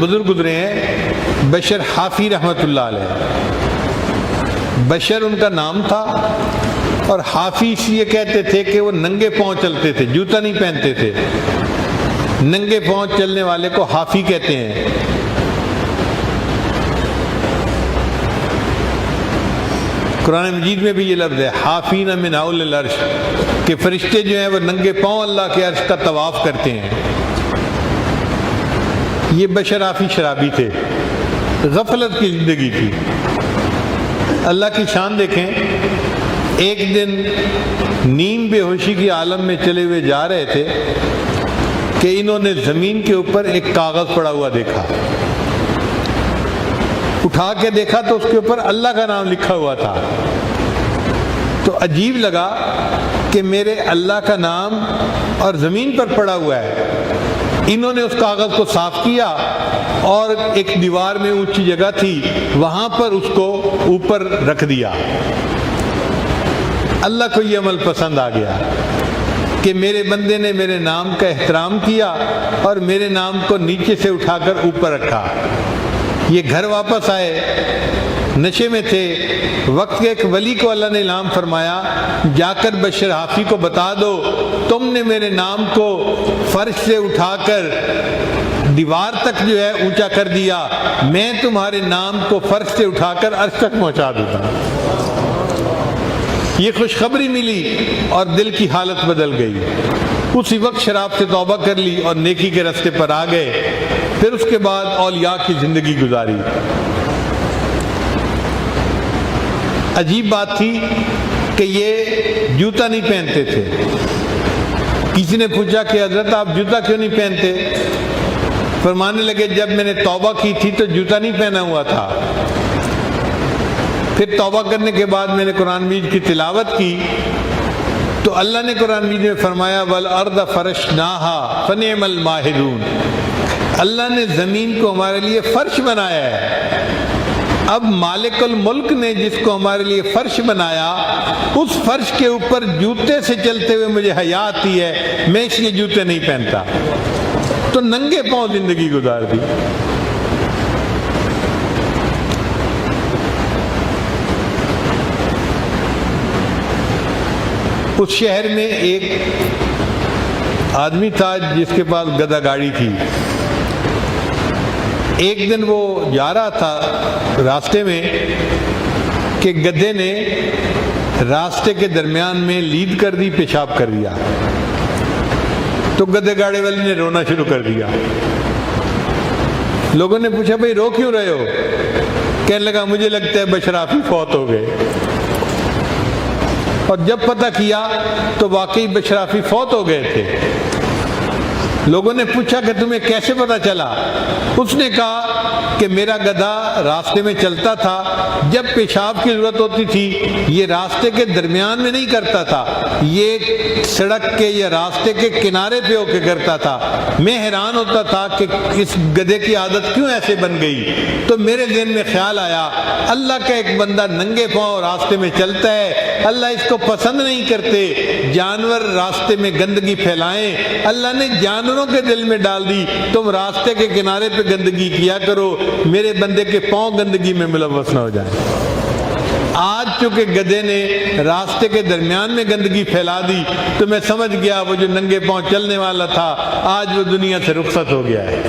بزرگ گزرے ہیں بشر حافی رحمۃ اللہ علیہ. بشر ان کا نام تھا اور حافی اس لیے کہتے تھے کہ وہ ننگے پاؤں چلتے تھے, جوتا نہیں پہنتے تھے. ننگے پاؤں چلنے والے کو حافی کہتے ہیں. قرآن مجید میں بھی یہ لفظ ہے حافین من حول العرش, کہ فرشتے جو ہیں وہ ننگے پاؤں اللہ کے عرش کا طواف کرتے ہیں. یہ بشر حافی شرابی تھے, غفلت کی زندگی تھی. اللہ کی شان دیکھیں, ایک دن نیم بے ہوشی کی عالم میں چلے ہوئے جا رہے تھے کہ انہوں نے زمین کے اوپر ایک کاغذ پڑا ہوا دیکھا. اٹھا کے دیکھا تو اس کے اوپر اللہ کا نام لکھا ہوا تھا. تو عجیب لگا کہ میرے اللہ کا نام اور زمین پر پڑا ہوا ہے. انہوں نے اس کاغذ کو صاف کیا اور ایک دیوار میں اونچی جگہ تھی وہاں پر اس کو اوپر رکھ دیا. اللہ کو یہ عمل پسند آ گیا کہ میرے بندے نے میرے نام کا احترام کیا اور میرے نام کو نیچے سے اٹھا کر اوپر رکھا. یہ گھر واپس آئے, نشے میں تھے. وقت کے ایک ولی کو اللہ نے الہام فرمایا, جا کر بشر حافی کو بتا دو تم نے میرے نام کو فرش سے اٹھا کر دیوار تک جو ہے اونچا کر دیا, میں تمہارے نام کو فرش سے اٹھا کر عرش تک پہنچا دوں گا. یہ خوشخبری ملی اور دل کی حالت بدل گئی. اسی وقت شراب سے توبہ کر لی اور نیکی کے راستے پر آ گئے. پھر اس کے بعد اولیاء کی زندگی گزاری. عجیب بات تھی کہ یہ جوتا نہیں پہنتے تھے. کسی نے پوچھا کہ حضرت آپ جوتا کیوں نہیں پہنتے؟ فرمانے لگے جب میں نے توبہ کی تھی تو جوتا نہیں پہنا ہوا تھا. پھر توبہ کرنے کے بعد میں نے قرآن مجید کی تلاوت کی تو اللہ نے قرآن مجید میں فرمایا وَالْأَرْضَ فَرَشْنَاهَا فَنِعْمَ الْمَاهِدُونَ, اللہ نے زمین کو ہمارے لیے فرش بنایا ہے. اب مالک الملک نے جس کو ہمارے لیے فرش بنایا اس فرش کے اوپر جوتے سے چلتے ہوئے مجھے حیا آتی ہے, میں اس لیے جوتے نہیں پہنتا. تو ننگے پاؤں زندگی گزار دی. اس شہر میں ایک آدمی تھا جس کے پاس گدھا گاڑی تھی. ایک دن وہ جا رہا تھا راستے میں کہ گدھے نے راستے کے درمیان میں لید کر دی, پیشاب کر دیا. تو گدھے گاڑی والے نے رونا شروع کر دیا. لوگوں نے پوچھا بھئی رو کیوں رہے ہو؟ کہنے لگا مجھے لگتا ہے بشر حافی فوت ہو گئے. اور جب پتہ کیا تو واقعی بشر حافی فوت ہو گئے تھے. لوگوں نے پوچھا کہ تمہیں کیسے پتہ چلا؟ اس نے کہا کہ میرا گدھا راستے میں چلتا تھا, جب پیشاب کی ضرورت ہوتی تھی یہ راستے کے درمیان میں نہیں کرتا تھا, یہ سڑک کے یا راستے کے کنارے پہ ہو کے کرتا تھا. میں حیران ہوتا تھا کہ اس گدھے کی عادت کیوں ایسے بن گئی. تو میرے ذہن میں خیال آیا اللہ کا ایک بندہ ننگے پاؤں راستے میں چلتا ہے, اللہ اس کو پسند نہیں کرتے. جانور راستے میں گندگی پھیلائیں, اللہ نے جانوروں کے دل میں ڈال دی تم راستے کے کنارے پہ گندگی کیا کرو, میرے بندے کے پاؤں گندگی میں ملوث نہ ہو جائیں. آج چونکہ گدھے نے راستے کے درمیان میں گندگی پھیلا دی تو میں سمجھ گیا وہ جو ننگے پاؤں چلنے والا تھا آج وہ دنیا سے رخصت ہو گیا ہے.